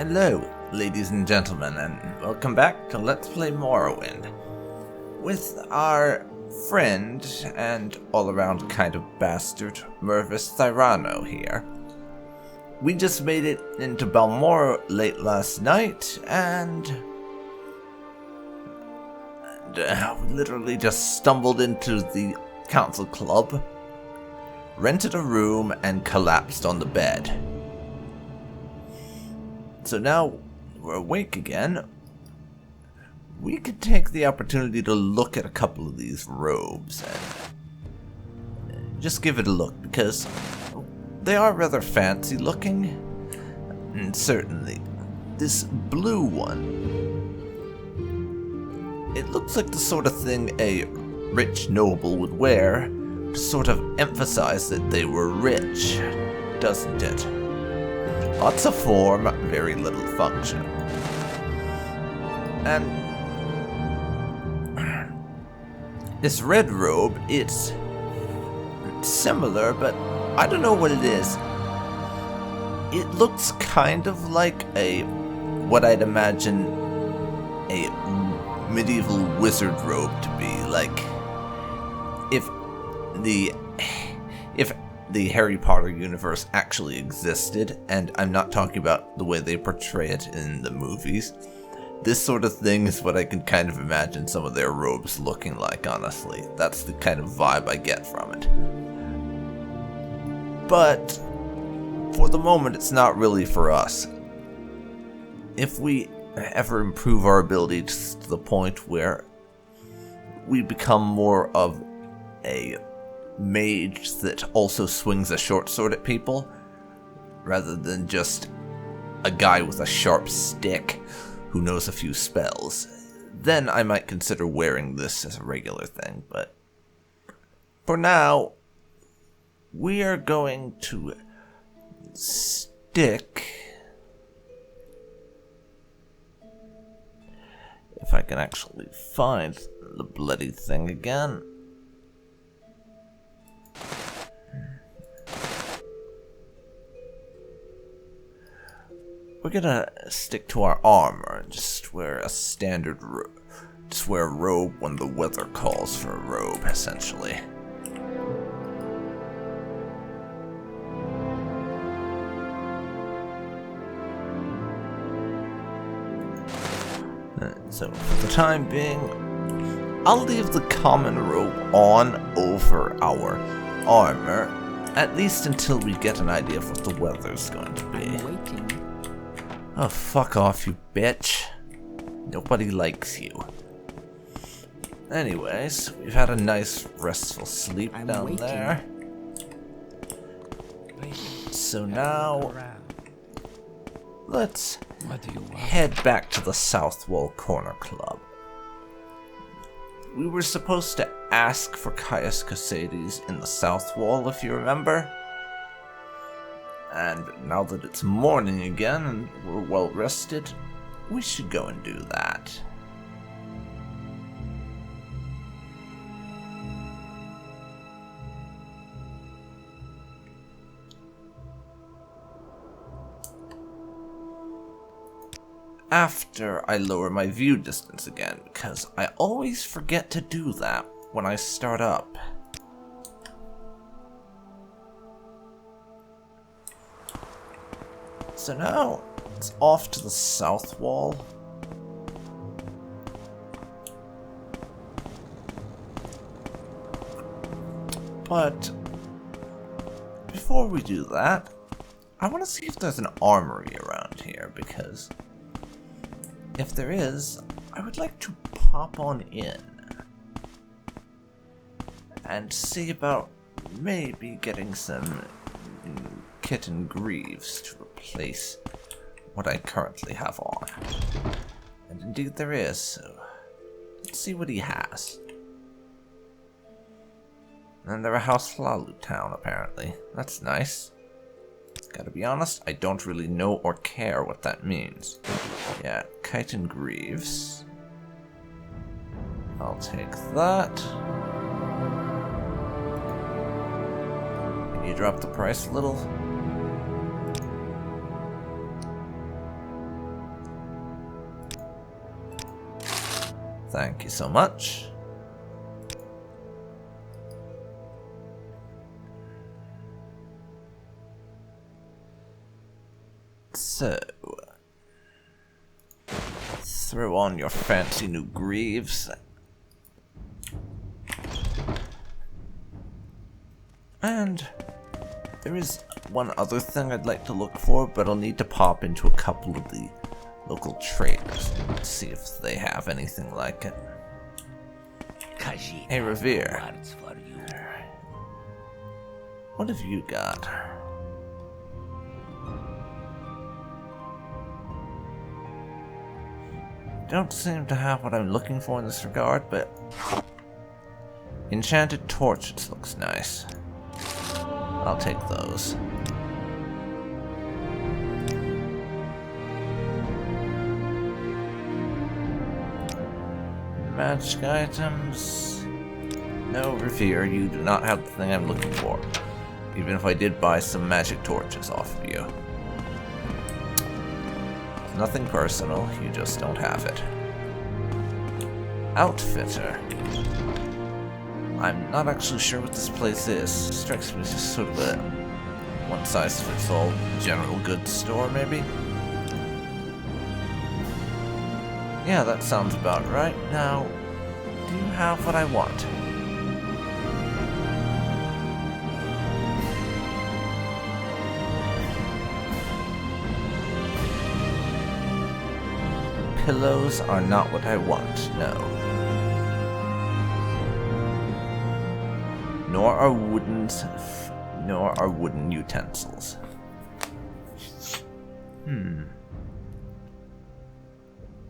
Hello, ladies and gentlemen, and welcome back to Let's Play Morrowind. With our friend and all-around kind of bastard, Mervis here. We just made it into Balmora late last night, and we literally just stumbled into the council club, rented a room, and collapsed on the bed. So now we're awake again. We could take the opportunity to look at a couple of these robes and just give it a look, because they are rather fancy looking. And certainly this blue one, it looks like the sort of thing a rich noble would wear to sort of emphasize that they were rich, doesn't it? Lots of form, very little function. And this red robe, it's similar, but I don't know what it is. It looks kind of like what I'd imagine a medieval wizard robe to be. Like, if the Harry Potter universe actually existed, and I'm not talking about the way they portray it in the movies. This sort of thing is what I can kind of imagine some of their robes looking like, honestly. That's the kind of vibe I get from it. But for the moment, it's not really for us. If we ever improve our abilities to the point where we become more of a mage that also swings a short sword at people, rather than just a guy with a sharp stick who knows a few spells, then I might consider wearing this as a regular thing. But for now, we are going to stick, if I can actually find the bloody thing again. We're gonna stick to our armor and just wear a standard robe. Just wear a robe when the weather calls for a robe, essentially. So, for the time being, I'll leave the common robe on over our armor, at least until we get an idea of what the weather's going to be. I'm waiting. Oh, fuck off, you bitch. Nobody likes you. Anyways, we've had a nice restful sleep down there. So now, let's head back to the South Wall Corner Club. We were supposed to ask for Caius Casades in the South Wall, if you remember. And now that it's morning again and we're well rested, we should go and do that. After I lower my view distance again, because I always forget to do that when I start up. So now, it's off to the south wall. But before we do that, I want to see if there's an armory around here, because if there is, I would like to pop on in and see about maybe getting some kitten greaves to replace what I currently have on. And indeed there is, so let's see what he has. And they're a House Flalu town, apparently. That's nice. Gotta be honest, I don't really know or care what that means. Yeah, Chitin Greaves. I'll take that. Can you drop the price a little? Thank you so much. So, throw on your fancy new greaves. And there is one other thing I'd like to look for, but I'll need to pop into a couple of the local traders to see if they have anything like it. Hey, Revere. What have you got? Don't seem to have what I'm looking for in this regard, but enchanted torches looks nice. I'll take those. Magic items. No, Revere, you do not have the thing I'm looking for. Even if I did buy some magic torches off of you. It's nothing personal, you just don't have it. Outfitter. I'm not actually sure what this place is. It strikes me as just sort of a one-size-fits-all general goods store, maybe? Yeah, that sounds about right. Now, do you have what I want? Pillows are not what I want, no. Nor are wooden utensils.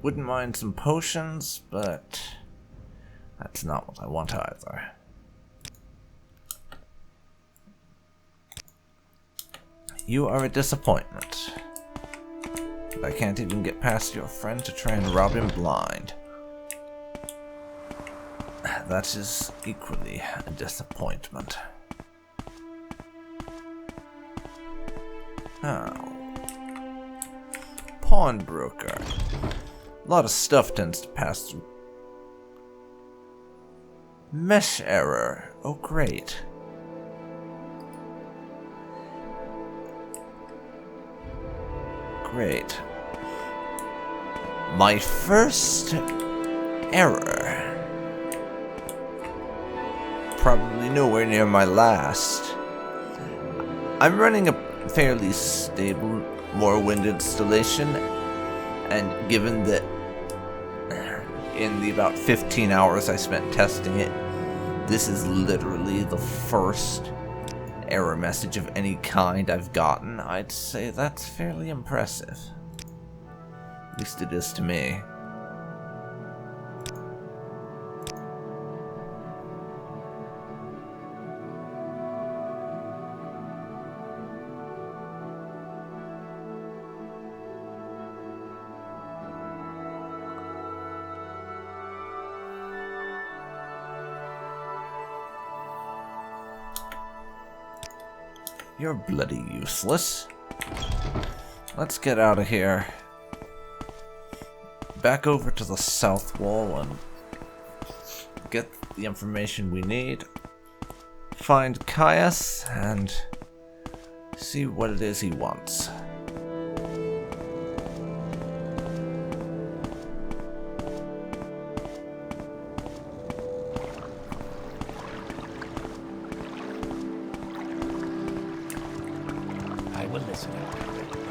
Wouldn't mind some potions, but that's not what I want either. You are a disappointment. I can't even get past your friend to try and rob him blind. That is equally a disappointment. Oh. Pawnbroker. A lot of stuff tends to pass through. Mesh error. Oh, great. Great. My first error. Probably nowhere near my last. I'm running a fairly stable Morrowind installation, and given that in the about 15 hours I spent testing it, this is literally the first error message of any kind I've gotten, I'd say that's fairly impressive. At least it is to me. You're bloody useless. Let's get out of here. Back over to the south wall and get the information we need. Find Caius and see what it is he wants.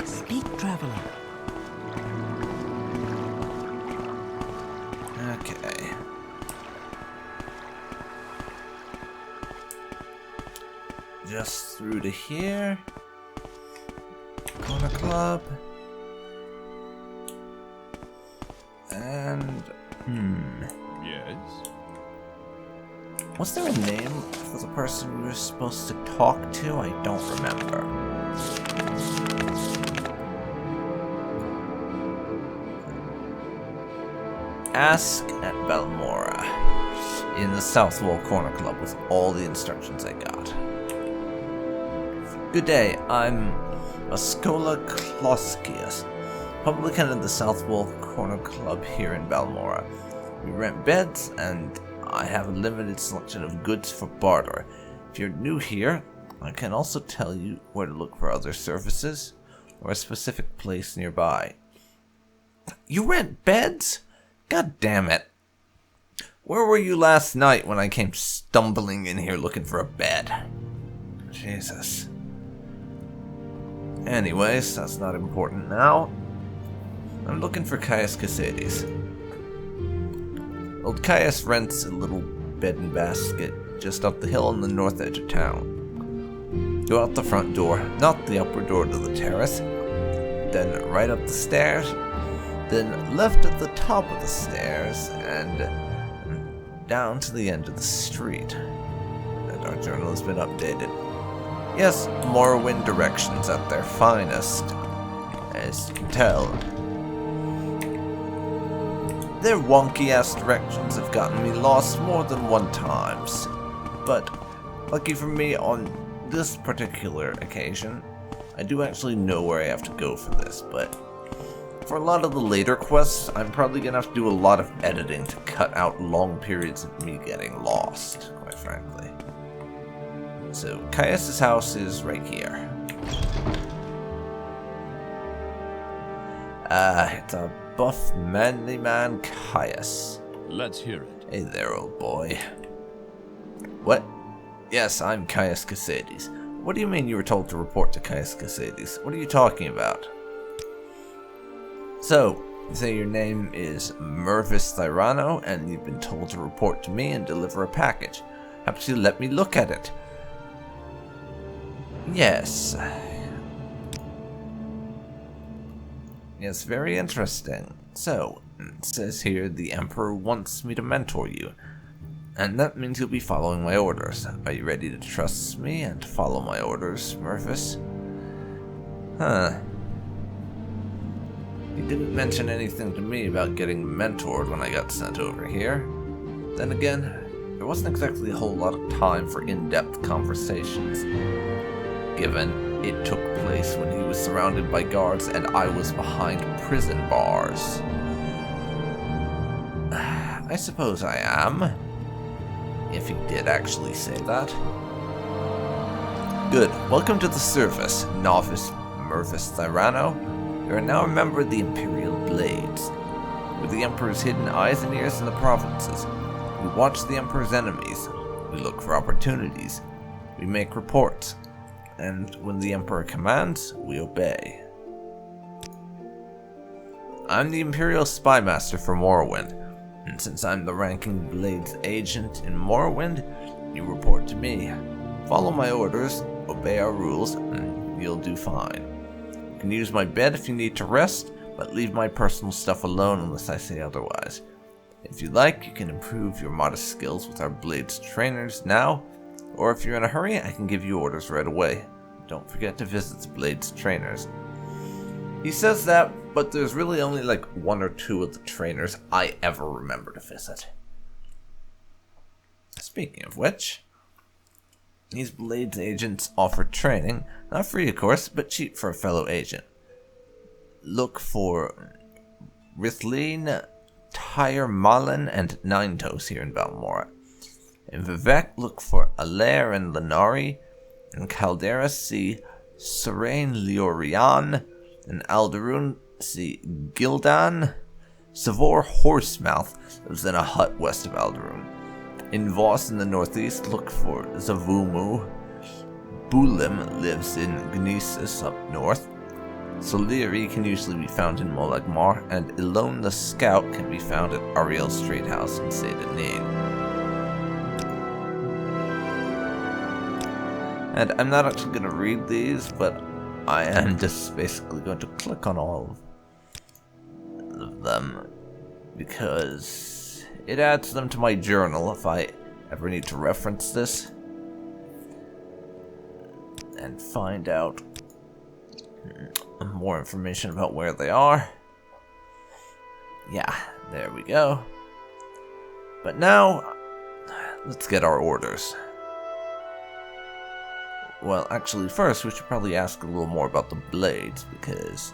Speak, traveler. Okay. Just through to here. Corner Club. And Yes. was there a name for the person we were supposed to talk to? I don't remember. Ask at Balmora in the South Wall Corner Club with all the instructions I got. Good day, I'm Ascola Kloskius, publican of the South Wall Corner Club here in Balmora. We rent beds, and I have a limited selection of goods for barter. If you're new here, I can also tell you where to look for other services, or a specific place nearby. You rent beds? God damn it. Where were you last night when I came stumbling in here looking for a bed? Jesus. Anyways, that's not important now. I'm looking for Caius Casades. Old Caius rents a little bed and basket just up the hill on the north edge of town. Go out the front door, not the upper door to the terrace, then right up the stairs, then left at the top of the stairs, and down to the end of the street. And our journal has been updated. Yes, Morrowind directions at their finest, as you can tell. Their wonky-ass directions have gotten me lost more than one times, but lucky for me on this particular occasion, I do actually know where I have to go for this, but for a lot of the later quests, I'm probably going to have to do a lot of editing to cut out long periods of me getting lost, quite frankly. So, Caius' house is right here. It's a buff, manly man, Caius. Let's hear it. Hey there, old boy. What? Yes, I'm Caius Casades. What do you mean you were told to report to Caius Casades? What are you talking about? So, you say your name is Mervis Thyrano, and you've been told to report to me and deliver a package. How about you let me look at it? Yes. Yes, very interesting. So, it says here the Emperor wants me to mentor you. And that means you'll be following my orders. Are you ready to trust me and follow my orders, Mervis? Huh. He didn't mention anything to me about getting mentored when I got sent over here. Then again, there wasn't exactly a whole lot of time for in-depth conversations, given it took place when he was surrounded by guards and I was behind prison bars. I suppose I am, if he did actually say that. Good. Welcome to the service, Novice Mervis Thyrano. You are now a member of the Imperial Blades. We're the Emperor's hidden eyes and ears in the provinces. We watch the Emperor's enemies. We look for opportunities. We make reports. And when the Emperor commands, we obey. I'm the Imperial Spymaster for Morrowind, and since I'm the ranking Blades agent in Morrowind, you report to me. Follow my orders, obey our rules, and you'll do fine. You can use my bed if you need to rest, but leave my personal stuff alone unless I say otherwise. If you like, you can improve your modest skills with our Blades trainers now, or if you're in a hurry, I can give you orders right away. Don't forget to visit the Blades trainers. He says that, but there's really only like one or two of the trainers I ever remember to visit. Speaking of which, these Blades agents offer training, not free of course, but cheap for a fellow agent. Look for Rithleen, Tyre Malin, and Ninetoes here in Balmora. In Vivek, look for Alair and Lenari. In Caldera, see Serene Liorian. In Alderun, see Gildan. Savor Horsemouth lives in a hut west of Alderun. In Voss in the northeast, look for Zavumu. Bulim lives in Gnesis up north. Soliri can usually be found in Molagmar, and Elone the Scout can be found at Ariel's Trade House in Sedanin. And I'm not actually going to read these, but I am just basically going to click on all of them because it adds them to my journal if I ever need to reference this and find out more information about where they are. Yeah, there we go. But now, let's get our orders. Well, actually, first, we should probably ask a little more about the Blades, because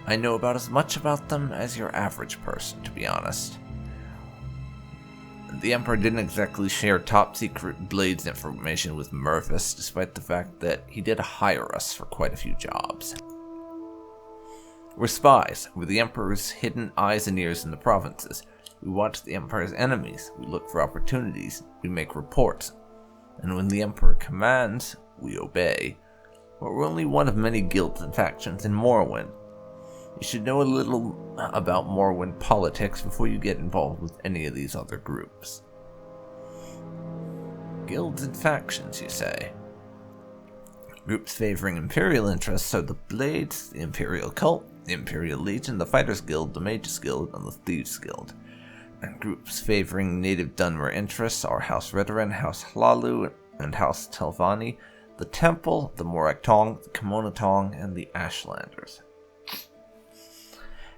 I know about as much about them as your average person, to be honest. The Emperor didn't exactly share top-secret Blades information with Mervis, despite the fact that he did hire us for quite a few jobs. We're spies. We're the Emperor's hidden eyes and ears in the provinces. We watch the Empire's enemies. We look for opportunities. We make reports. And when the Emperor commands, we obey. But we're only one of many guilds and factions in Morrowind. You should know a little about Morrowind politics before you get involved with any of these other groups. Guilds and factions, you say? Groups favoring Imperial interests are the Blades, the Imperial Cult, the Imperial Legion, the Fighters Guild, the Mages Guild, and the Thieves Guild. And groups favoring native Dunmer interests are House Redoran, House Hlalu, and House Telvanni, the Temple, the Morak Tong, the Kimono Tong, and the Ashlanders.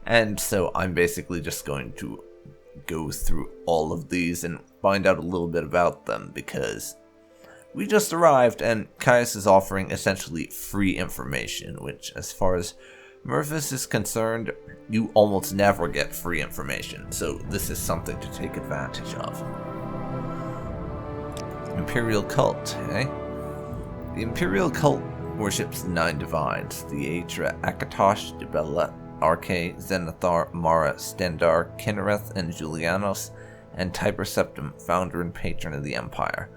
And so I'm basically just going to go through all of these and find out a little bit about them, because we just arrived and Caius is offering essentially free information, which, as far as Mervis is concerned, you almost never get free information, so this is something to take advantage of. Imperial Cult, eh? The Imperial Cult worships 9 divines: the Aedra, Akatosh, Dibella, Arche, Zenithar, Mara, Stendar, Kinnereth, and Julianos, and Tiber Septim, founder and patron of the Empire.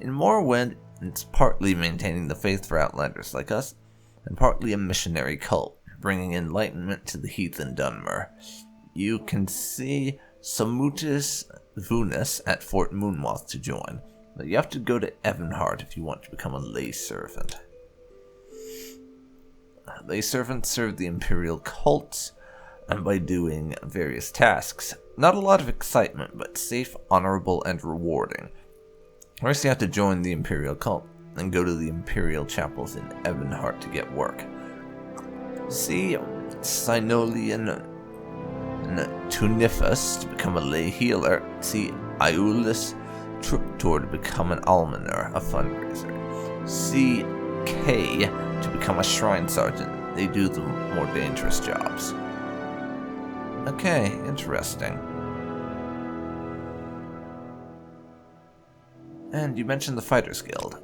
In Morrowind, it's partly maintaining the faith for outlanders like us, and partly a missionary cult, bringing enlightenment to the heathen Dunmer. You can see Samutis Vunas at Fort Moonmoth to join, but you have to go to Evanhart if you want to become a lay servant. Lay servants serve the Imperial cults, and by doing various tasks. Not a lot of excitement, but safe, honorable, and rewarding. First you have to join the Imperial cult, and go to the Imperial chapels in Evanhart to get work. See Sinolian Tunifus to become a lay healer. See Iulis Truptor to become an almoner, a fundraiser. See K to become a shrine sergeant. They do the more dangerous jobs. Okay, interesting. And you mentioned the Fighters Guild.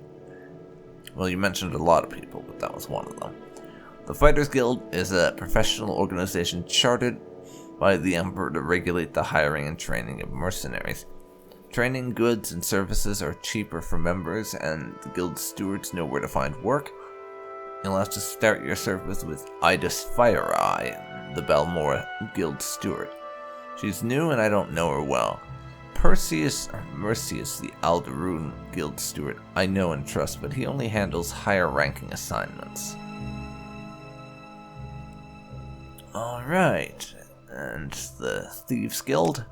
Well, you mentioned a lot of people, but that was one of them. The Fighters Guild is a professional organization chartered by the Emperor to regulate the hiring and training of mercenaries. Training, goods, and services are cheaper for members, and the guild stewards know where to find work. You'll have to start your service with Idis Fireeye, the Balmora guild steward. She's new and I don't know her well. Mercius, the Alderoon guild steward, I know and trust, but he only handles higher ranking assignments. Alright, and the Thieves Guild?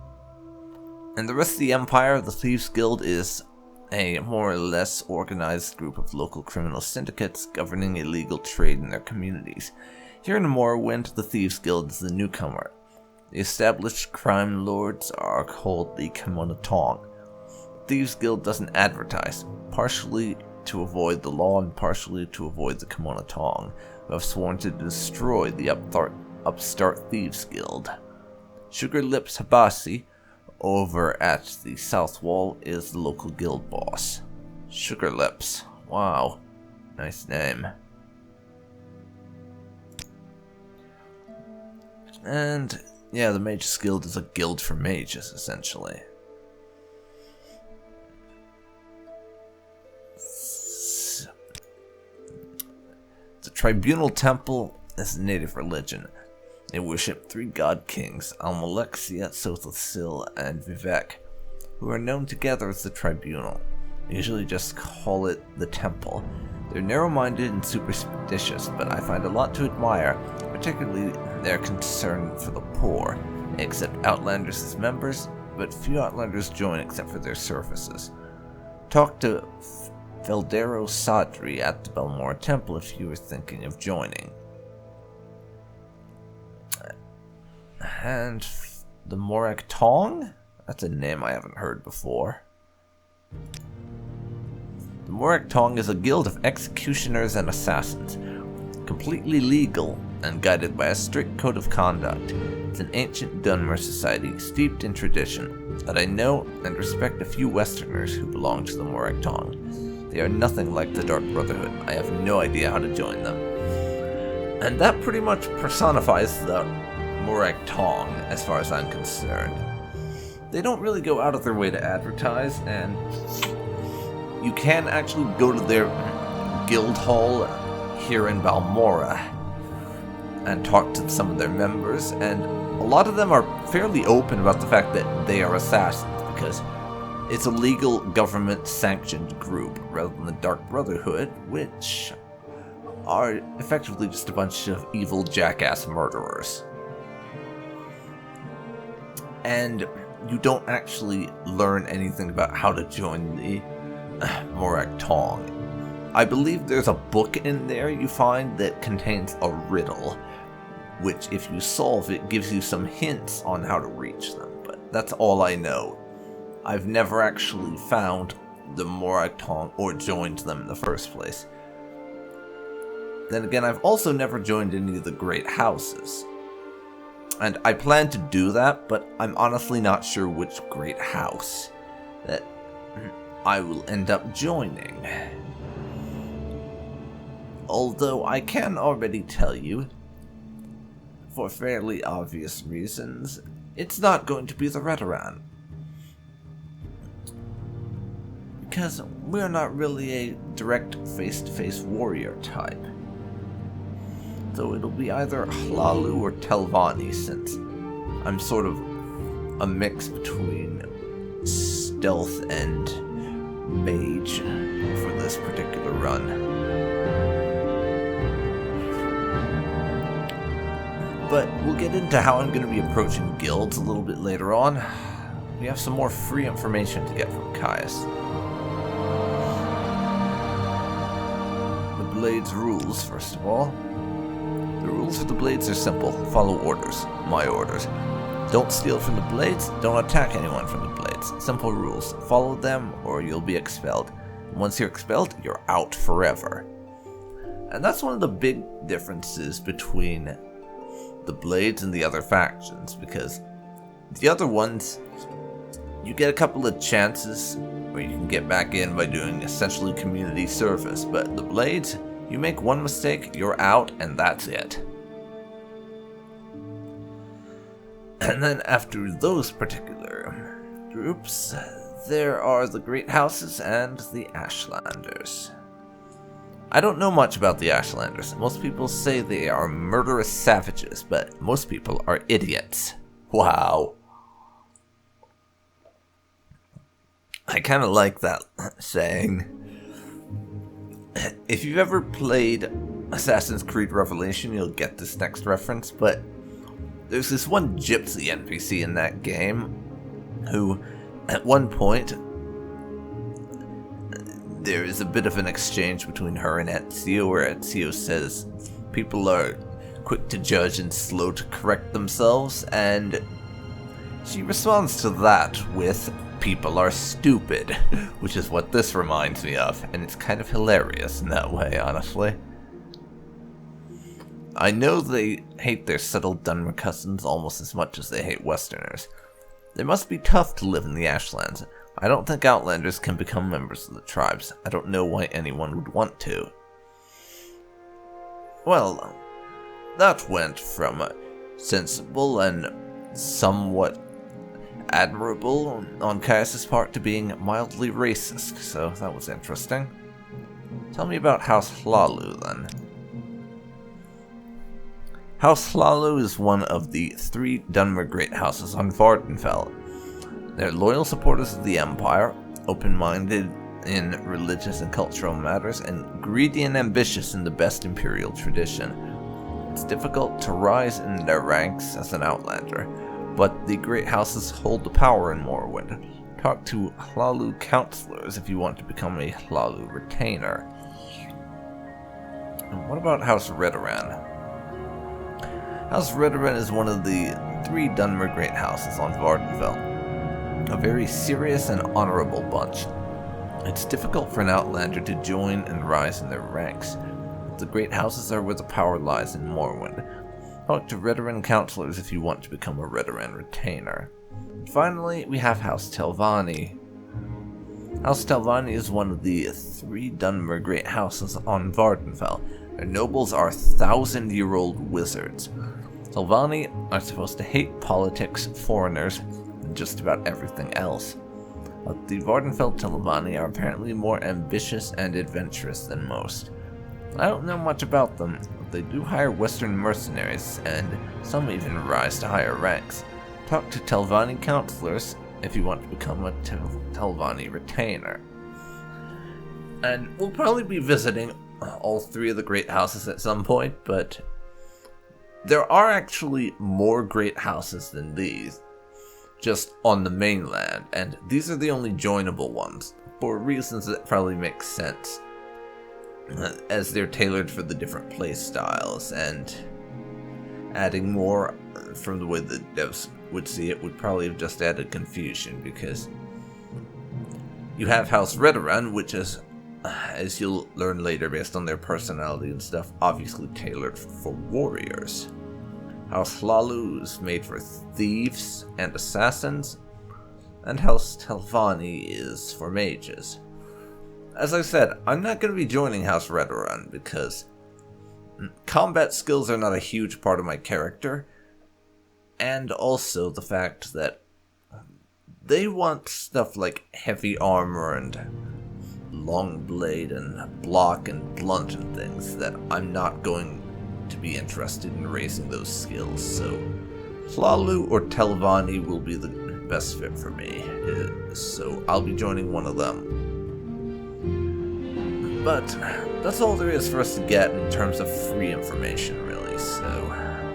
And the rest of the Empire, the Thieves Guild is a more or less organized group of local criminal syndicates governing illegal trade in their communities. Here in Morrowind, the Thieves Guild is the newcomer. The established crime lords are called the Kimono Tong. The Thieves Guild doesn't advertise, partially to avoid the law and partially to avoid the Kimono Tong, who have sworn to destroy the upstart Thieves Guild. Sugar Lips Habasi, over at the south wall, is the local guild boss. Sugar Lips. Wow. Nice name. And yeah, the Mages Guild is a guild for mages, essentially. The Tribunal Temple is a native religion. They worship 3 god kings, Almalexia, Sothosil, and Vivek, who are known together as the Tribunal. They usually just call it the Temple. They're narrow-minded and superstitious, but I find a lot to admire, particularly their concern for the poor. They accept Outlanders as members, but few Outlanders join except for their services. Talk to Feldero Sadri at the Balmora Temple if you were thinking of joining. And the Morak Tong? That's a name I haven't heard before. The Morak Tong is a guild of executioners and assassins. completely legal and guided by a strict code of conduct. It's an ancient Dunmer society steeped in tradition, but I know and respect a few Westerners who belong to the Morag Tong. They are nothing like the Dark Brotherhood. I have no idea how to join them. And that pretty much personifies the Morag Tong, as far as I'm concerned. They don't really go out of their way to advertise, and you can actually go to their guild hall here in Balmora and talk to some of their members, and a lot of them are fairly open about the fact that they are assassins, because it's a legal government-sanctioned group, rather than the Dark Brotherhood, which are effectively just a bunch of evil jackass murderers. And you don't actually learn anything about how to join the Morag Tong. I believe there's a book in there you find that contains a riddle, which if you solve it gives you some hints on how to reach them, but that's all I know. I've never actually found the Morag Tong or joined them in the first place. Then again, I've also never joined any of the great houses. And I plan to do that, but I'm honestly not sure which great house that I will end up joining. Although I can already tell you, for fairly obvious reasons, it's not going to be the Redoran. Because we're not really a direct face-to-face warrior type. So it'll be either Hlalu or Telvanni, since I'm sort of a mix between stealth and mage for this particular run. But we'll get into how I'm going to be approaching guilds a little bit later on. We have some more free information to get from Caius. The Blades rules, first of all. The rules of the Blades are simple. Follow orders. My orders. Don't steal from the Blades. Don't attack anyone from the Blades. Simple rules. Follow them or you'll be expelled. Once you're expelled, you're out forever. And that's one of the big differences between the Blades and the other factions, because the other ones, you get a couple of chances where you can get back in by doing essentially community service, but the Blades, you make one mistake, you're out, and that's it. And then after those particular groups, there are the Great Houses and the Ashlanders. I don't know much about the Ashlanders. Most people say they are murderous savages, but most people are idiots. Wow. I kind of like that saying. If you've ever played Assassin's Creed Revelation, you'll get this next reference, but there's this one gypsy NPC in that game who, at one point, there is a bit of an exchange between her and Ezio, where Ezio says people are quick to judge and slow to correct themselves, and she responds to that with, people are stupid, which is what this reminds me of, and it's kind of hilarious in that way, honestly. I know they hate their subtle Dunmer cousins almost as much as they hate Westerners. They must be tough to live in the Ashlands. I don't think Outlanders can become members of the tribes. I don't know why anyone would want to. Well, that went from sensible and somewhat admirable on Caius' part to being mildly racist, so that was interesting. Tell me about House Hlalu, then. House Hlalu is one of the 3 Dunmer Great Houses on Vardenfell. They're loyal supporters of the Empire, open-minded in religious and cultural matters, and greedy and ambitious in the best imperial tradition. It's difficult to rise in their ranks as an Outlander, but the Great Houses hold the power in Morrowind. Talk to Hlalu counselors if you want to become a Hlalu retainer. And what about House Redoran? House Redoran is one of the 3 Dunmer Great Houses on Vardenfell. A very serious and honorable bunch. It's difficult for an Outlander to join and rise in their ranks. The great houses are where the power lies in Morrowind. Talk to Redoran counselors if you want to become a Redoran retainer. And finally, we have House Telvanni. House Telvanni is one of the 3 Dunmer great houses on Vardenfell. Their nobles are 1,000-year-old wizards. Telvanni are supposed to hate politics, foreigners, and just about everything else. But the Vardenfell Telvanni are apparently more ambitious and adventurous than most. I don't know much about them, but they do hire Western mercenaries, and some even rise to higher ranks. Talk to Telvanni counselors if you want to become a Telvanni retainer. And we'll probably be visiting all 3 of the great houses at some point, but there are actually more great houses than these, just on the mainland, and these are the only joinable ones, for reasons that probably make sense, as they're tailored for the different play styles, and adding more from the way the devs would see it would probably have just added confusion, because you have House Redoran, which is, as you'll learn later based on their personality and stuff, obviously tailored for warriors. House Hlalu is made for thieves and assassins, and House Telvanni is for mages. As I said, I'm not going to be joining House Redoran because combat skills are not a huge part of my character, and also the fact that they want stuff like heavy armor and long blade and block and blunt and things that I'm not going to be interested in raising those skills, so Hlalu or Telvanni will be the best fit for me, so I'll be joining one of them. But that's all there is for us to get in terms of free information, really, so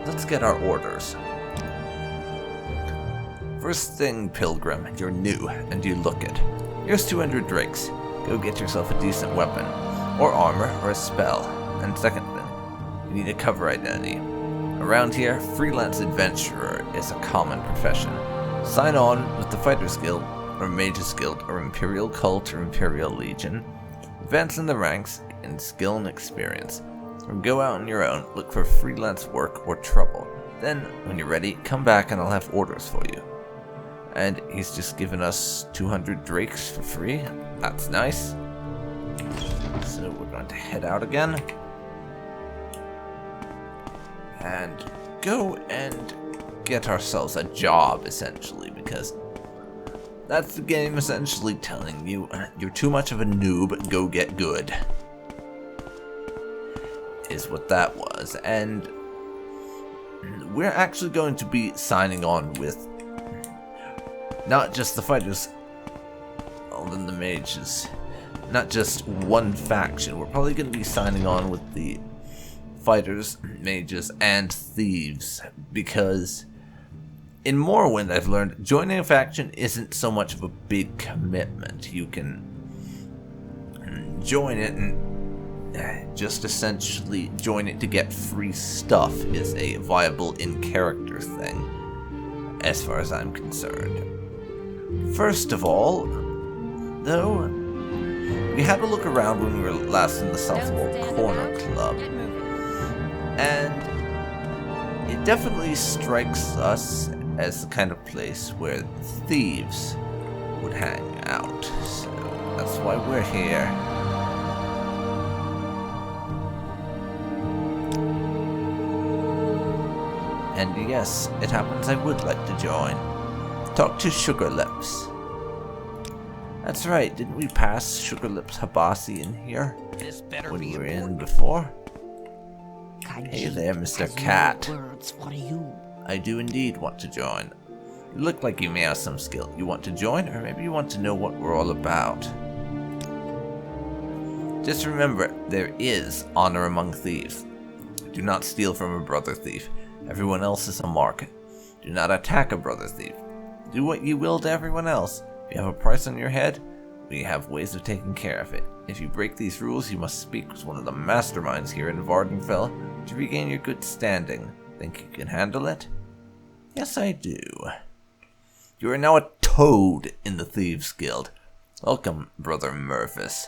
let's get our orders. First thing, Pilgrim, you're new, and you look it. Here's 200 drakes. Go get yourself a decent weapon, or armor, or a spell. And second thing, you need a cover identity. Around here, freelance adventurer is a common profession. Sign on with the Fighters Guild, or Mages Guild, or Imperial Cult, or Imperial Legion. Advance in the ranks, in skill and experience. Or go out on your own, look for freelance work or trouble. Then, when you're ready, come back and I'll have orders for you. And he's just given us 200 drakes for free. That's nice. So we're going to head out again. And go and get ourselves a job, essentially, because that's the game essentially telling you, you're too much of a noob, go get good. Is what that was. And we're actually going to be signing on with not just the fighters, and the mages, not just one faction. We're probably going to be signing on with the fighters, mages, and thieves, because in Morrowind I've learned joining a faction isn't so much of a big commitment. You can join it and just essentially join it to get free stuff is a viable in-character thing, as far as I'm concerned. First of all, though, we had a look around when we were last in the Southwall Corner Club, and it definitely strikes us as the kind of place where thieves would hang out, so that's why we're here. And yes, it happens I would like to join. Talk to Sugar Lips. That's right, didn't we pass Sugar Lips Habasi in here when we were in before? Hey there, Mr. Cat. I do indeed want to join. You look like you may have some skill. You want to join, or maybe you want to know what we're all about. Just remember, there is honor among thieves. Do not steal from a brother thief. Everyone else is a mark. Do not attack a brother thief. Do what you will to everyone else. If you have a price on your head, we have ways of taking care of it. If you break these rules, you must speak with one of the masterminds here in Vardenfell to regain your good standing. Think you can handle it? Yes, I do. You are now a toad in the Thieves Guild. Welcome, Brother Mervis.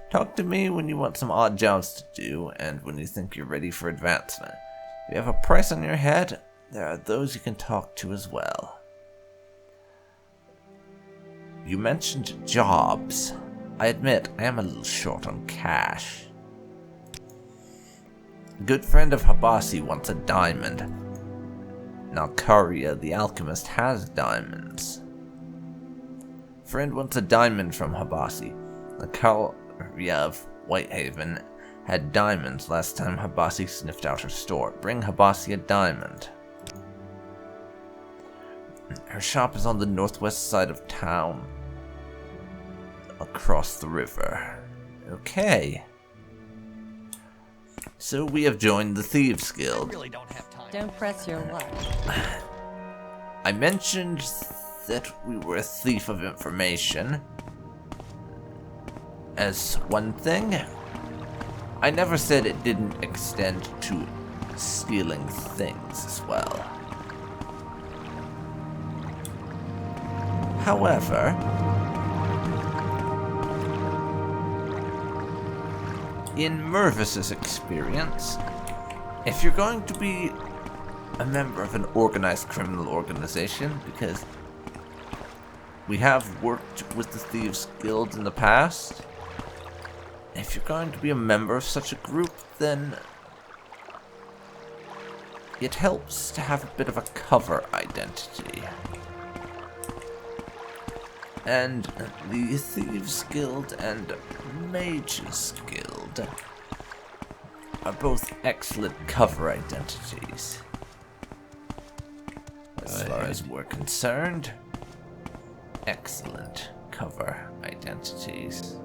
Talk to me when you want some odd jobs to do, and when you think you're ready for advancement. If you have a price on your head, there are those you can talk to as well. You mentioned jobs. I admit, I am a little short on cash. A good friend of Habasi wants a diamond. Nalkaria, the alchemist, has diamonds. Friend wants a diamond from Habasi. Nalkaria of Whitehaven had diamonds last time Habasi sniffed out her store. Bring Habasi a diamond. Her shop is on the northwest side of town, across the river. Okay. So we have joined the Thieves Guild. Don't press your luck. I mentioned that we were a thief of information as one thing. I never said it didn't extend to stealing things as well. However, in Mervis's experience, if you're going to be a member of an organized criminal organization, because we have worked with the Thieves Guild in the past, if you're going to be a member of such a group, then it helps to have a bit of a cover identity. And the Thieves Guild and Mages Guild are both excellent cover identities. As far as we're concerned, excellent cover identities.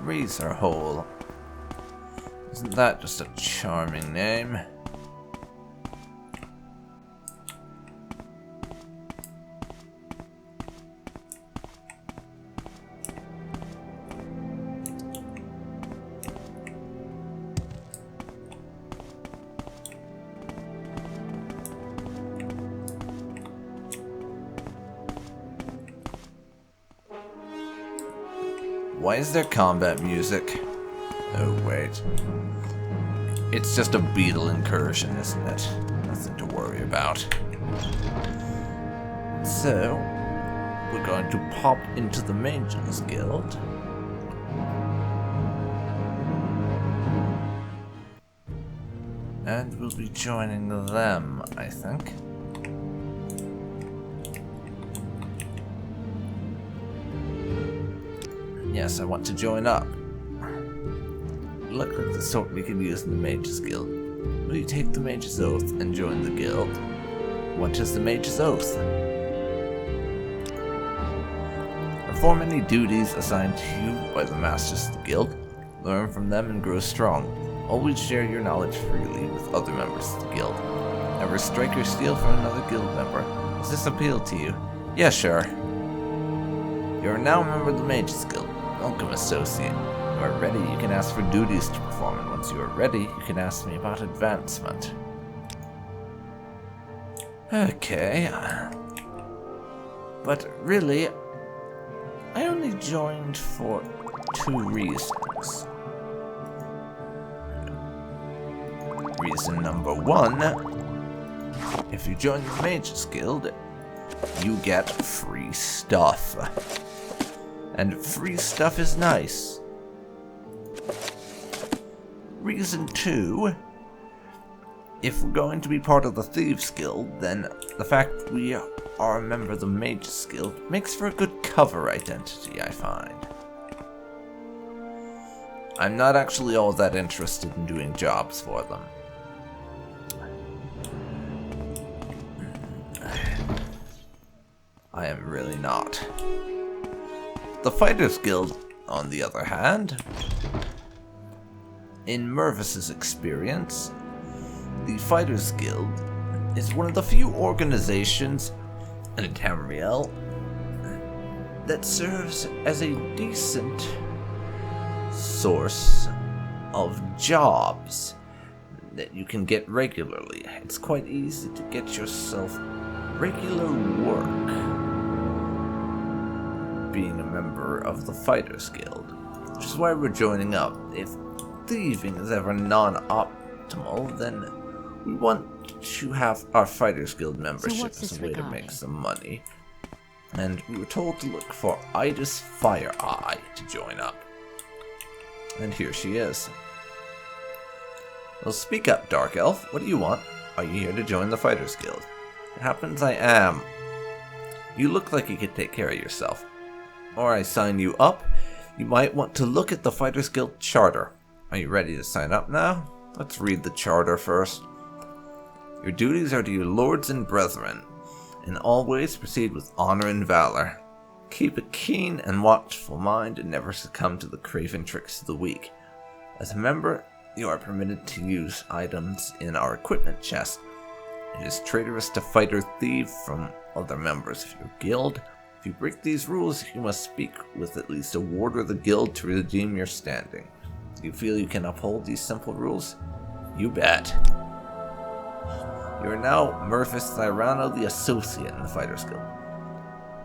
Razor Hole. Isn't that just a charming name? Why is there combat music? Oh, wait. It's just a beetle incursion, isn't it? Nothing to worry about. So, we're going to pop into the Mages Guild. And we'll be joining them, I think. Yes, I want to join up. Look like the sort we can use in the Mages Guild. Will you take the Mage's Oath and join the guild? What is the Mage's Oath? Perform any duties assigned to you by the Masters of the Guild. Learn from them and grow strong. Always share your knowledge freely with other members of the guild. Never strike or steal from another guild member. Does this appeal to you? Yeah, sure. You are now a member of the Mages Guild. Welcome, associate. You are ready, you can ask for duties to perform, and once you are ready, you can ask me about advancement. Okay. But really, I only joined for 2 reasons. Reason number 1, if you join the Mages Guild, you get free stuff. And free stuff is nice. Reason 2, if we're going to be part of the Thieves Guild, then the fact that we are a member of the Mages Guild makes for a good cover identity, I find. I'm not actually all that interested in doing jobs for them. I am really not. The Fighters Guild, on the other hand, in Mervis's experience, the Fighters Guild is one of the few organizations in Tamriel that serves as a decent source of jobs that you can get regularly. It's quite easy to get yourself regular work being a member of the Fighters Guild, which is why we're joining up. If thieving is ever non-optimal, then we want to have our Fighters Guild membership as a way to make some money. And we were told to look for Idis Fireeye to join up. And here she is. Well, speak up, Dark Elf. What do you want? Are you here to join the Fighters Guild? It happens I am. You look like you could take care of yourself. Or I sign you up, you might want to look at the Fighters Guild Charter. Are you ready to sign up now? Let's read the Charter first. Your duties are to your lords and brethren, and always proceed with honor and valor. Keep a keen and watchful mind and never succumb to the craven tricks of the weak. As a member, you are permitted to use items in our equipment chest. It is traitorous to fight or thieve from other members of your guild. If you break these rules, you must speak with at least a ward of the guild to redeem your standing. Do you feel you can uphold these simple rules? You bet. You are now Mervis Thyrano, the associate in the Fighters Guild.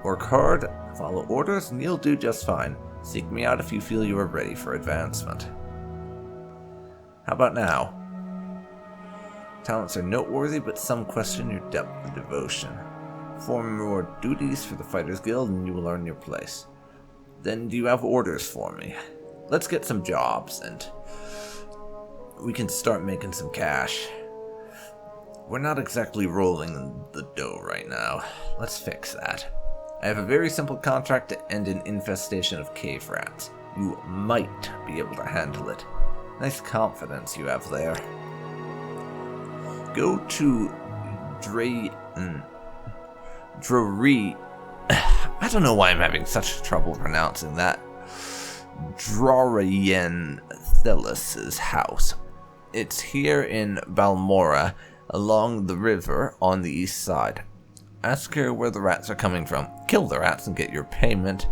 Work hard, follow orders, and you'll do just fine. Seek me out if you feel you are ready for advancement. How about now? Talents are noteworthy, but some question your depth of devotion. Perform more duties for the Fighters Guild and you will earn your place. Then do you have orders for me? Let's get some jobs and we can start making some cash. We're not exactly rolling in the dough right now. Let's fix that. I have a very simple contract to end an infestation of cave rats. You might be able to handle it. Nice confidence you have there. Go to Drury. I don't know why I'm having such trouble pronouncing that. Drorian Thelis' house. It's here in Balmora, along the river on the east side. Ask her where the rats are coming from. Kill the rats and get your payment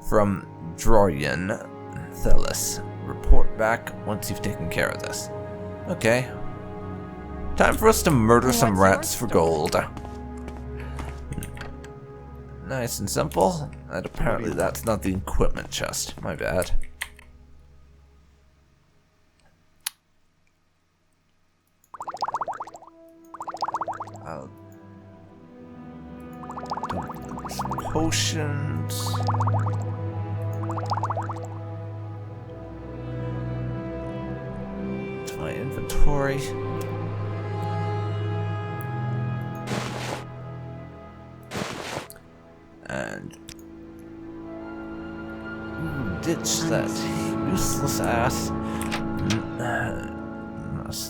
from Drorian Thelis. Report back once you've taken care of this. Okay. Time for us to murder some rats for gold. Nice and simple. And apparently that's not the equipment chest. My bad. I'll dump some potions. To my inventory. And ditch that useless ass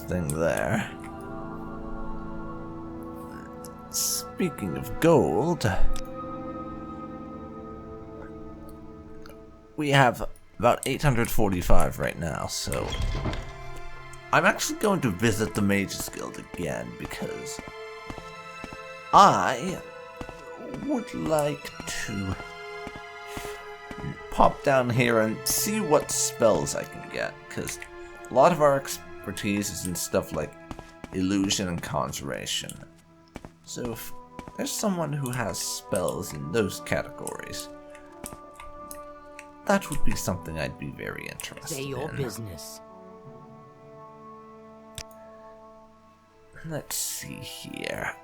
thing there. Speaking of gold, we have about 845 right now, so I'm actually going to visit the Mages Guild again because I would like to pop down here and see what spells I can get, because a lot of our expertise is in stuff like illusion and conjuration. So if there's someone who has spells in those categories, that would be something I'd be very interested in. Say your business. Let's see here.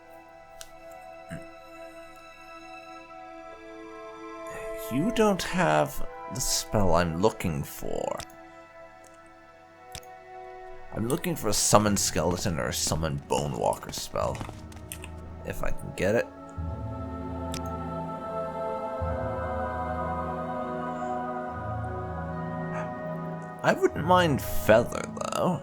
You don't have the spell I'm looking for. I'm looking for a summon skeleton or a summon bone walker spell. If I can get it. I wouldn't mind feather though.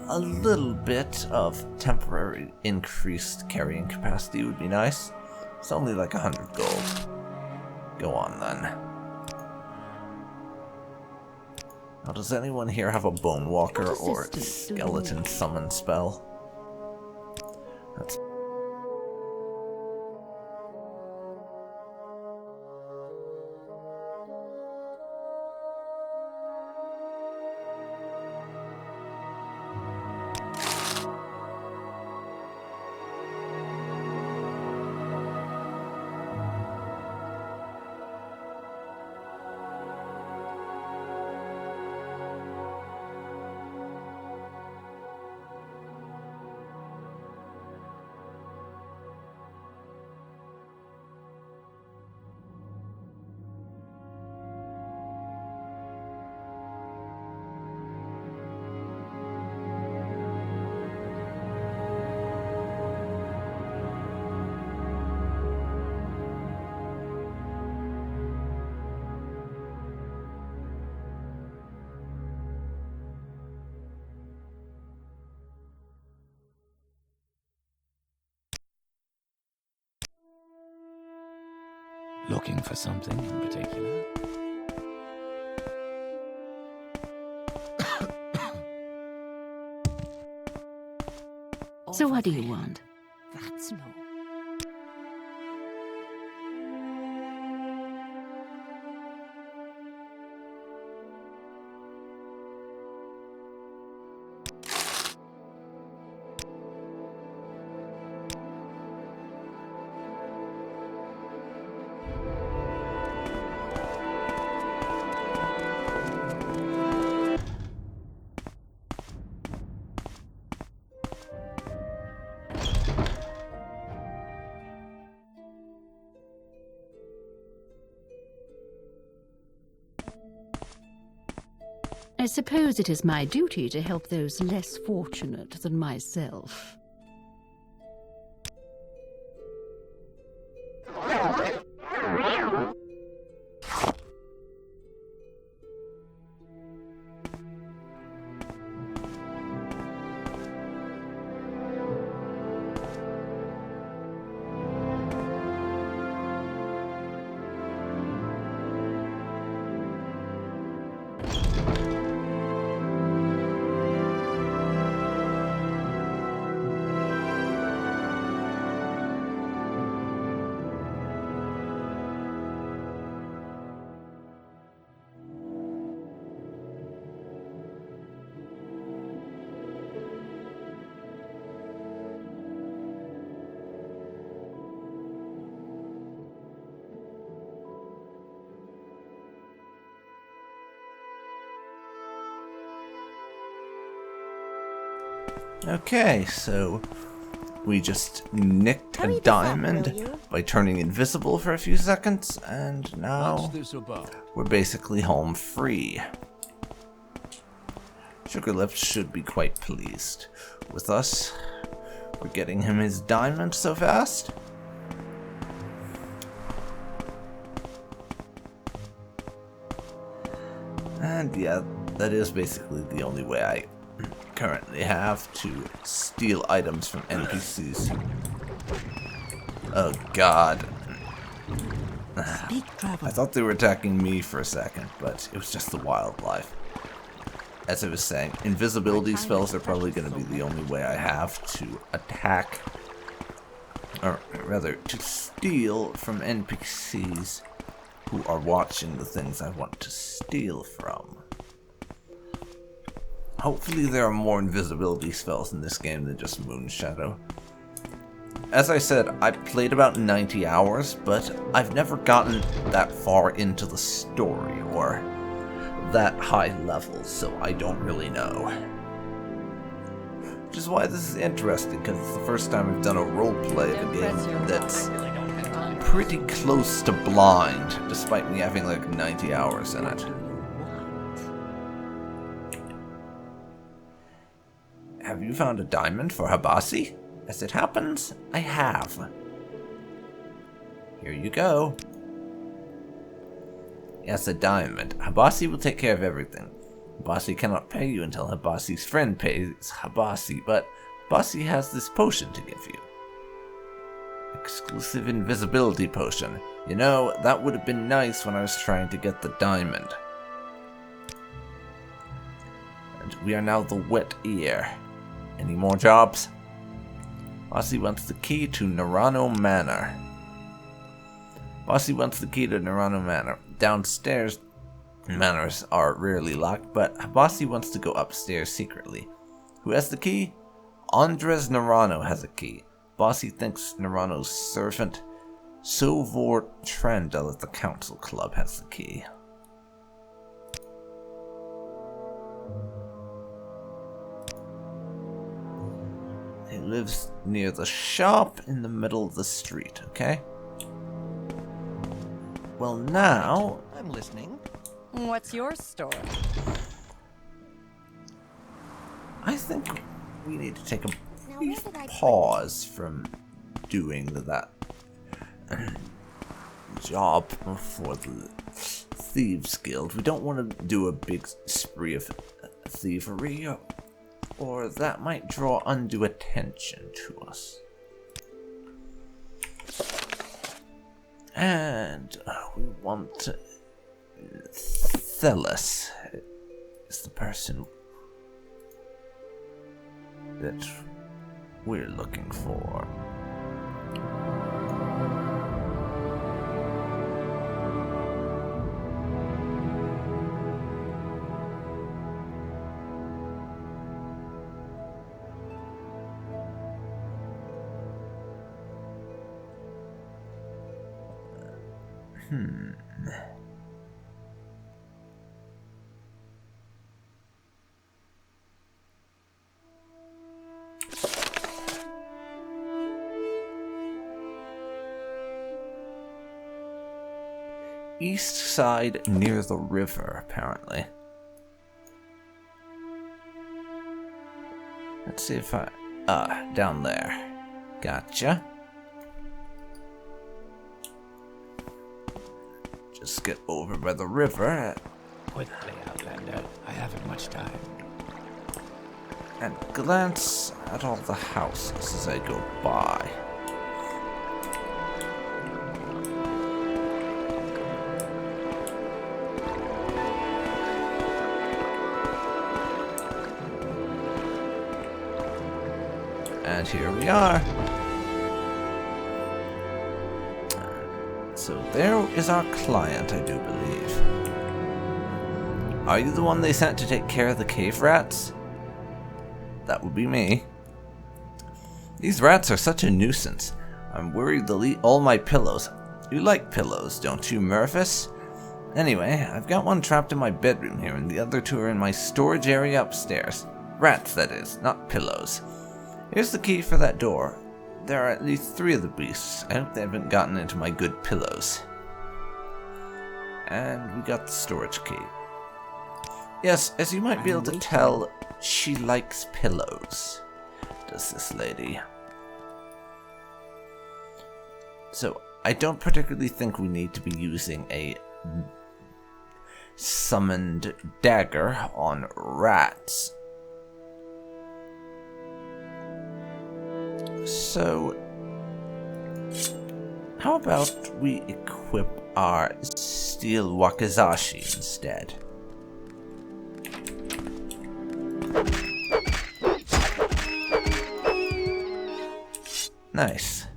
A little bit of temporary increased carrying capacity would be nice. It's only like 100 gold. Go on then. Now, does anyone here have a bone walker or skeleton summon spell? That's Looking for something in particular? So what do you want? That's no. I suppose it is my duty to help those less fortunate than myself. Okay, so we just nicked Hurry a this up, diamond will you? by turning invisible for a few seconds, and What's now this about? we're basically home free. Sugarlips should be quite pleased with us. We're getting him his diamond so fast. And yeah, that is basically the only way I currently have to steal items from NPCs. Oh god. Speak, traveler. I thought they were attacking me for a second, but it was just the wildlife. As I was saying, invisibility spells are probably going to be the only way I have to attack, or rather, to steal from NPCs who are watching the things I want to steal from. Hopefully there are more invisibility spells in this game than just Moonshadow. As I said, I played about 90 hours, but I've never gotten that far into the story, or that high level, so I don't really know. Which is why this is interesting, because it's the first time I've done a roleplay of a game that's pretty close to blind, despite me having like 90 hours in it. Have you found a diamond for Habasi? As it happens, I have. Here you go. Yes, a diamond. Habasi will take care of everything. Habasi cannot pay you until Habasi's friend pays Habasi, but Habasi has this potion to give you. Exclusive invisibility potion. You know, that would have been nice when I was trying to get the diamond. And we are now the wet ear. Any more jobs? Bossy wants the key to Narano Manor. Bossy wants the key to Narano Manor. Downstairs, manors are rarely locked, but Bossy wants to go upstairs secretly. Who has the key? Andres Narano has a key. Bossy thinks Narano's servant, Sovor Trandel at the Council Club, has the key. He lives near the shop in the middle of the street, okay? Well, now... I'm listening. What's your story? I think we need to take a brief pause from doing that job for the Thieves Guild. We don't want to do a big spree of thievery, or that might draw undue attention to us. And we want Thelis is the person that we're looking for. East side near the river, apparently. Let's see if down there. Gotcha. Just get over by the river. Quickly, Outlander. I haven't much time. And glance at all the houses as I go by. And here we are. So there is our client, I do believe. Are you the one they sent to take care of the cave rats? That would be me. These rats are such a nuisance. I'm worried they'll eat all my pillows. You like pillows, don't you, Mervis? Anyway, I've got one trapped in my bedroom here, and the other two are in my storage area upstairs. Rats, that is, not pillows. Here's the key for that door. There are at least 3 of the beasts. I hope they haven't gotten into my good pillows. And we got the storage key. Yes, as you might be able to tell, she likes pillows, does this lady. So, I don't particularly think we need to be using a summoned dagger on rats. So, how about we equip our steel wakizashi instead? Nice.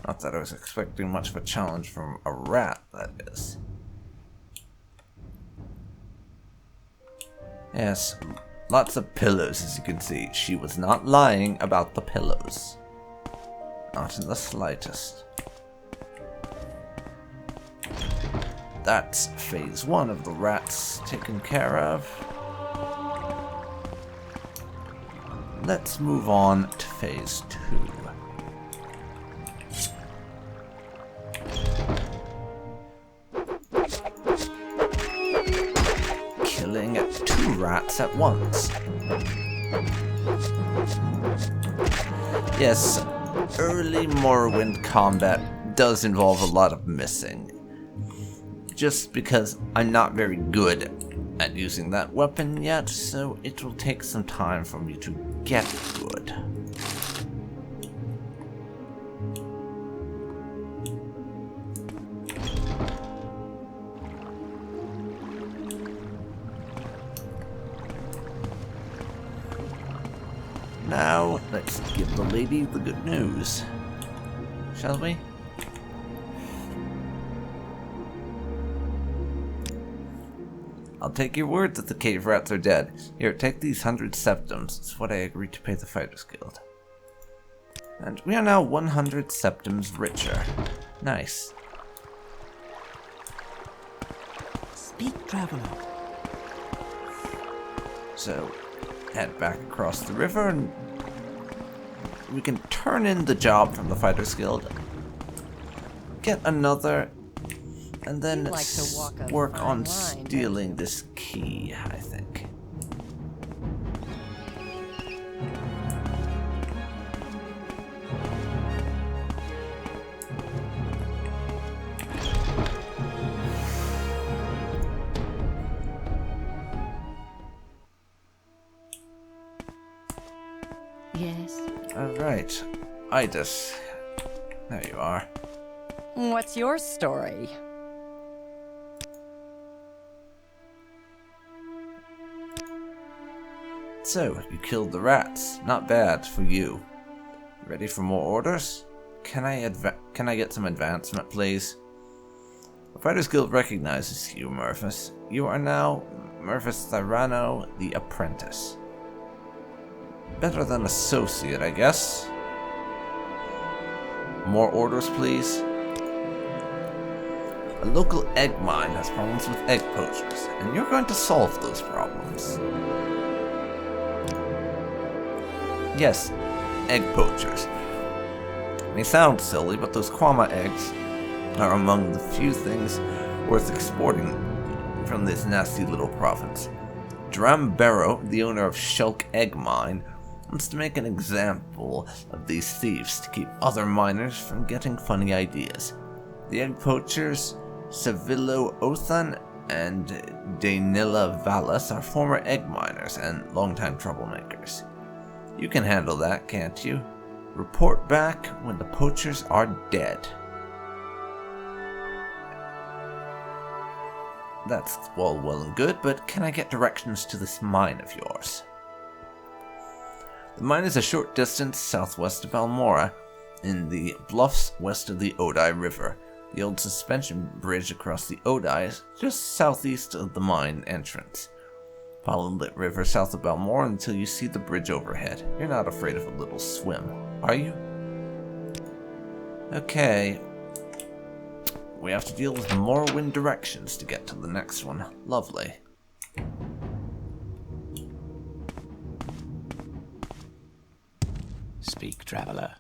Not that I was expecting much of a challenge from a rat, that is. Yes, lots of pillows, as you can see. She was not lying about the pillows. Not in the slightest. That's phase 1 of the rats taken care of. Let's move on to phase 2. Killing 2 rats at once. Yes, early Morrowind combat does involve a lot of missing. Just because I'm not very good at using that weapon yet, so it will take some time for me to get good. Now, let's give the lady the good news. Shall we? I'll take your word that the cave rats are dead. Here, take these 100 septums. It's what I agreed to pay the Fighters Guild. And we are now 100 septums richer. Nice. Speak, traveler. So, head back across the river and we can turn in the job from the Fighters Guild. Get another, and then You'd like to walk a work fine on line, stealing this key, I think. Yes. Alright, Idis. There you are. What's your story? So, you killed the rats. Not bad for you. Ready for more orders? Can I get some advancement, please? The Fighters Guild recognizes you, Mervis. You are now Mervis Thyrano, the Apprentice. Better than associate, I guess. More orders, please. A local egg mine has problems with egg poachers, and you're going to solve those problems. Yes, egg poachers. It may sound silly, but those Kwama eggs are among the few things worth exporting from this nasty little province. Drambero, the owner of Shulk Egg Mine, wants to make an example of these thieves to keep other miners from getting funny ideas. The egg poachers, Sevilo Othan and Danila Valas, are former egg miners and longtime troublemakers. You can handle that, can't you? Report back when the poachers are dead. That's all well and good, but can I get directions to this mine of yours? The mine is a short distance southwest of Almora, in the bluffs west of the Odai River. The old suspension bridge across the Odai is just southeast of the mine entrance. Follow the river south of Almora until you see the bridge overhead. You're not afraid of a little swim, are you? Okay. We have to deal with Morrowind directions to get to the next one. Lovely. Speak, traveler.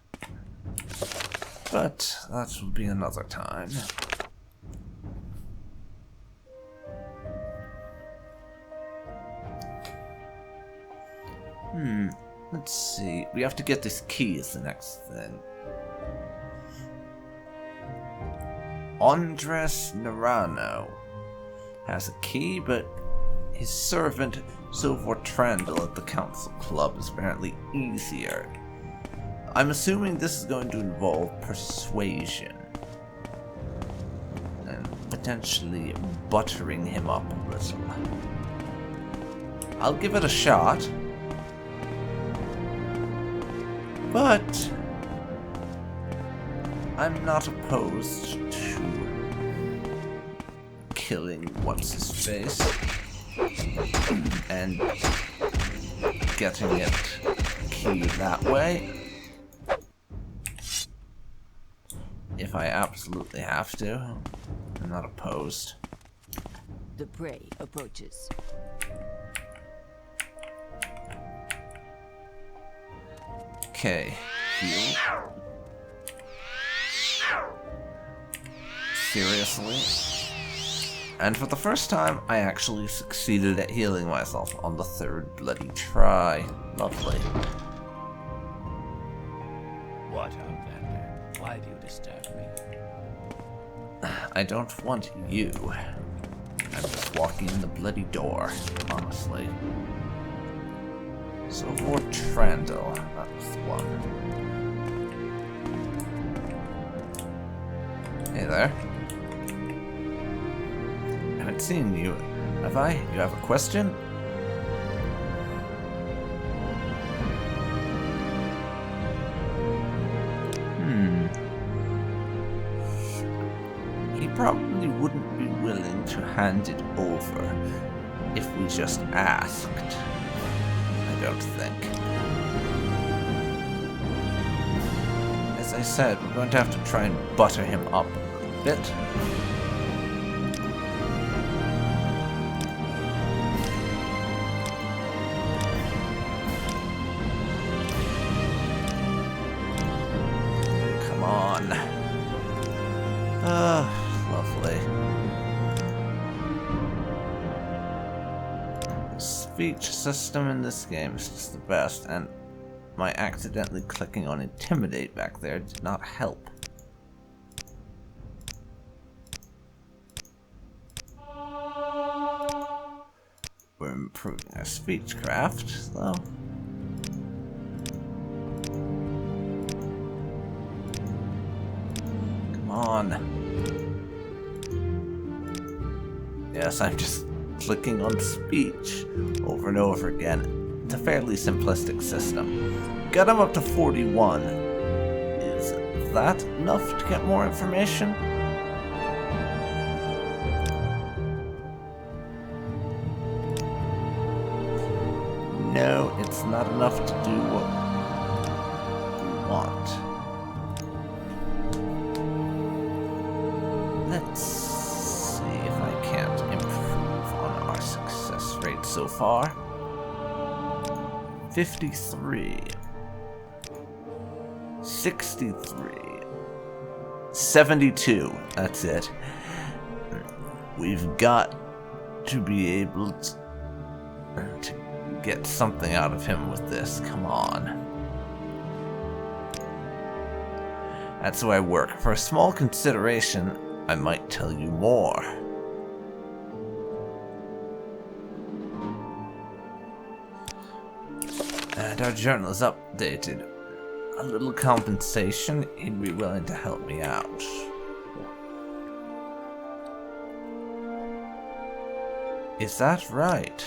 But that will be another time. Let's see. We have to get this key is the next thing. Andres Narano has a key, but his servant Silver Trandle at the Council Club is apparently easier. I'm assuming this is going to involve persuasion. And potentially buttering him up a little. I'll give it a shot. But I'm not opposed to killing what's-his-face and getting it key that way. If I absolutely have to. I'm not opposed. The prey approaches. Okay. Heal. Seriously? And for the first time, I actually succeeded at healing myself on the third bloody try. Lovely. What, Outlander? Why do you disturb me? I don't want you. I'm just walking in the bloody door, honestly. So for Trandle, that was the one. Hey there. I haven't seen you, have I? You have a question? He probably wouldn't be willing to hand it over if we just asked. I don't think. As I said, we're going to have to try and butter him up a little bit. Come on. Lovely. Speech system in this game is just the best, and my accidentally clicking on Intimidate back there did not help. We're improving our speechcraft, though. Come on. guess I'm just clicking on speech over and over again. It's a fairly simplistic system. Got him up to 41. Is that enough to get more information? No, it's not enough to do what we want. Let's see if I can't improve on our success rate so far. 53. 63. 72. That's it. We've got to be able to get something out of him with this. Come on. That's how I work. For a small consideration, I might tell you more. And our journal is updated. A little compensation, he'd be willing to help me out. Is that right?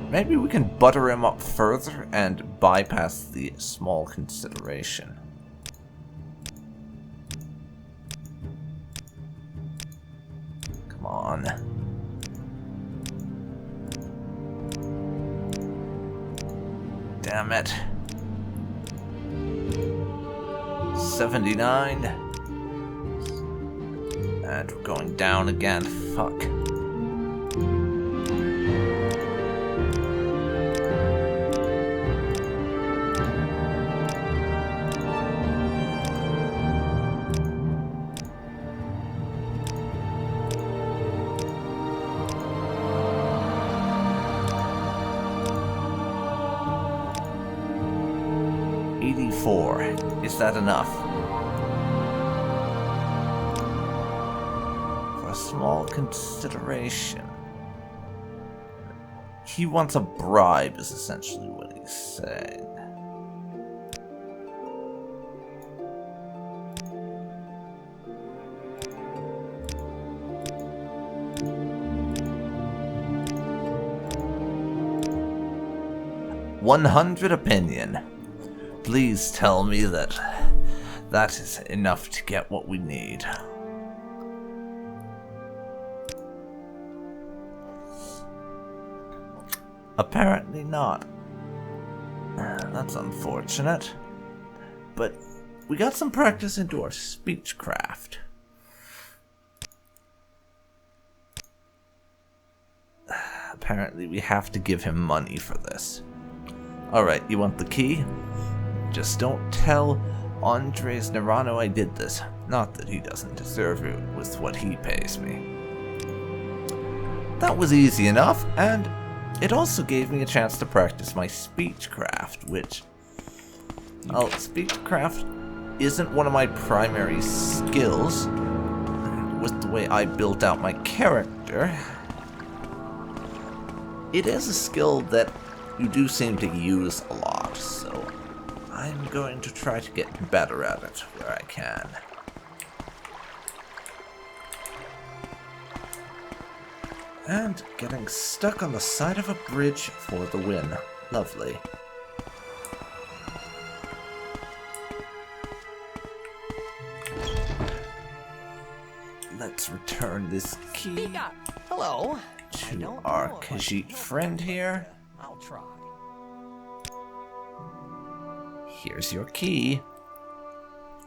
Maybe we can butter him up further and bypass the small consideration. Come on. Damn it. 79. And we're going down again. Fuck. Is that enough? For a small consideration. He wants a bribe, is essentially what he's saying. $100 opinion. Please tell me that that is enough to get what we need. Apparently not. That's unfortunate. But we got some practice into our speechcraft. Apparently we have to give him money for this. Alright, you want the key? Just don't tell Andres Nerano I did this. Not that he doesn't deserve it with what he pays me. That was easy enough, and it also gave me a chance to practice my speechcraft, which... well, speechcraft isn't one of my primary skills. With the way I built out my character, it is a skill that you do seem to use a lot, so I'm going to try to get better at it where I can. And getting stuck on the side of a bridge for the win. Lovely. Let's return this key Speak up. Hello. to our Khajiit friend here. I'll try. Here's your key.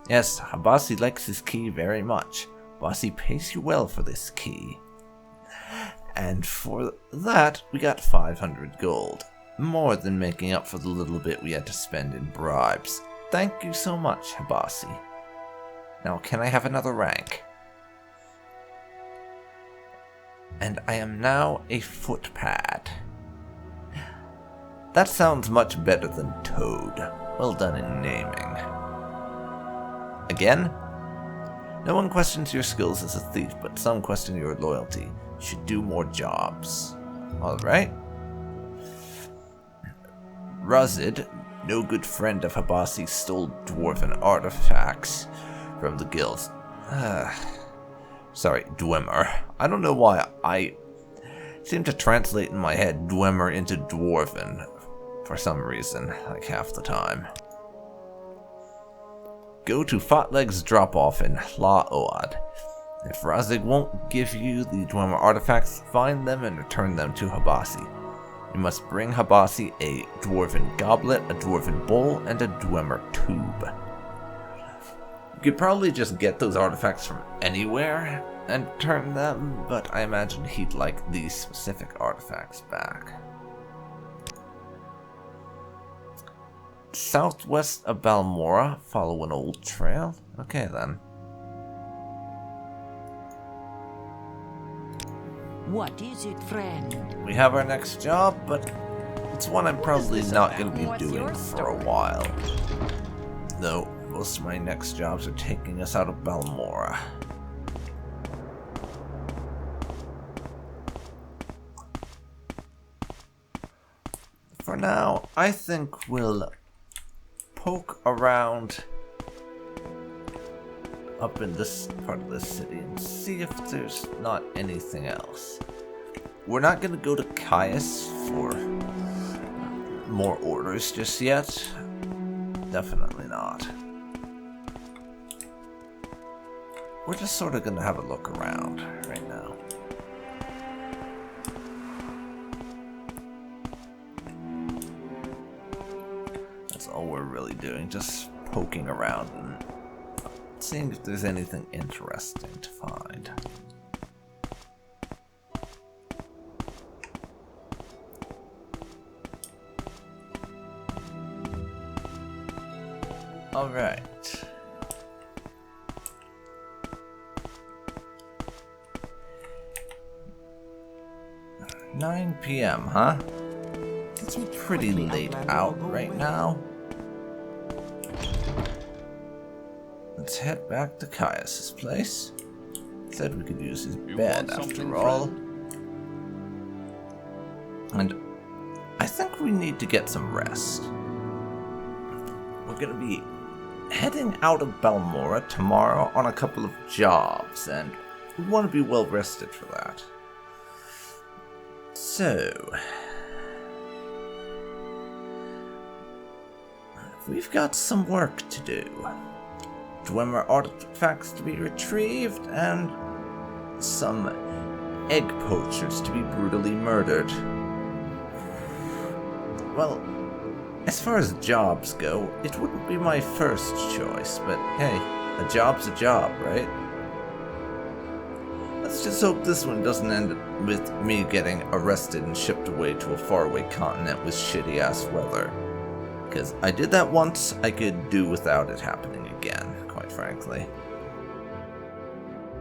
Yes, Habasi likes his key very much. Habasi pays you well for this key. And for that, we got 500 gold. More than making up for the little bit we had to spend in bribes. Thank you so much, Habasi. Now, can I have another rank? And I am now a footpad. That sounds much better than Toad. Well done in naming. Again? No one questions your skills as a thief, but some question your loyalty. You should do more jobs. Alright. Razid, no good friend of Habasi, stole dwarven artifacts from the guilds. Sorry, Dwemer. I don't know why I seem to translate in my head Dwemer into Dwarven for some reason, like half the time. Go to Fotleg's drop-off in La Oad. If Razig won't give you the Dwemer artifacts, find them and return them to Habasi. You must bring Habasi a Dwarven goblet, a Dwarven bowl, and a Dwemer tube. You could probably just get those artifacts from anywhere and turn them, but I imagine he'd like these specific artifacts back. Southwest of Balmora, follow an old trail. Okay then. What is it, friend? We have our next job, but it's one I'm probably not going to be What's doing your for a story? while. Though most of my next jobs are taking us out of Balmora. For now, I think we'll poke around up in this part of the city and see if there's not anything else. We're not going to go to Caius for more orders just yet. Definitely not. We're just sort of going to have a look around right now. That's all we're really doing, just poking around and seeing if there's anything interesting to find. Alright. 9 p.m., huh? It's pretty late out right now. Let's head back to Caius's place. Said we could use his bed after all. And I think we need to get some rest. We're gonna be heading out of Balmora tomorrow on a couple of jobs, and we want to be well rested for that. So, we've got some work to do. Dwemer artifacts to be retrieved, and some egg poachers to be brutally murdered. Well, as far as jobs go, it wouldn't be my first choice, but hey, a job's a job, right? Let's just hope this one doesn't end with me getting arrested and shipped away to a faraway continent with shitty-ass weather. Because I did that once, I could do without it happening again, quite frankly.